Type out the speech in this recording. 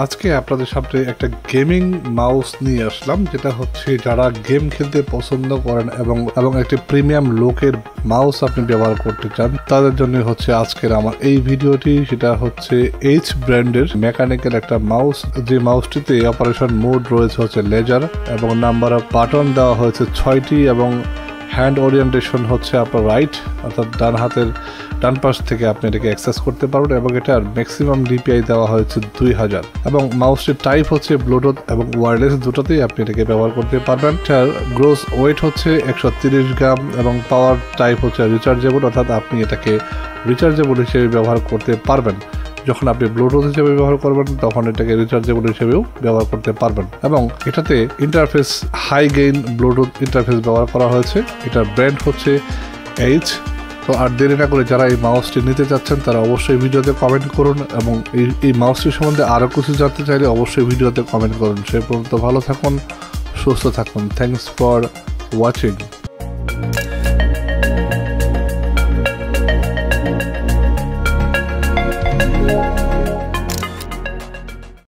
আজকে আপনাদের সামনে একটা গেমিং মাউস নিয়ে আসলাম, যেটা হচ্ছে যারা গেম খেলতে পছন্দ করেন এবং একটি প্রিমিয়াম লুকের মাউস আপনি ব্যবহার করতে চান তাদের জন্য হচ্ছে আজকের আমার এই ভিডিওটি। সেটা হচ্ছে এইচ ব্র্যান্ডের মেকানিক্যাল একটা মাউস, যে মাউসটিতে অপারেশন মোড রয়েছে হচ্ছে লেজার এবং নাম্বার অফ বাটন দেওয়া হয়েছে 6টি এবং হ্যান্ড ওরিয়েন্টেশন হচ্ছে আপনার রাইট, অর্থাৎ ডান পাশ থেকে আপনি এটাকে অ্যাক্সেস করতে পারবেন এবং এটার ম্যাক্সিমাম ডিপিআই দেওয়া হয়েছে 2000 এবং মাউসটির টাইপ হচ্ছে ব্লুটুথ এবং ওয়্যারলেস দুটোতেই আপনি এটাকে ব্যবহার করতে পারবেন। এটার গ্রোস ওয়েট হচ্ছে 130 গ্রাম এবং পাওয়ার টাইপ হচ্ছে রিচার্জেবল, অর্থাৎ আপনি এটাকে রিচার্জেবল হিসেবে ব্যবহার করতে পারবেন। যখন আপনি ব্লুটুথ হিসেবে ব্যবহার করবেন তখন এটাকে রিচার্জেবল হিসেবেও ব্যবহার করতে পারবেন এবং এটাতে interface high gain Bluetooth interface ব্যবহার করা হয়েছে। এটার ব্র্যান্ড হচ্ছে এইচ। তো আর দেরি না করে যারা এই মাউসটি নিতে চাচ্ছেন তারা অবশ্যই ভিডিওতে কমেন্ট করুন এবং এই মাউসটির সম্বন্ধে আরও কিছু জানতে চাইলে অবশ্যই ভিডিওতে কমেন্ট করুন। সে পর্যন্ত ভালো থাকুন, সুস্থ থাকুন। Thanks for watching.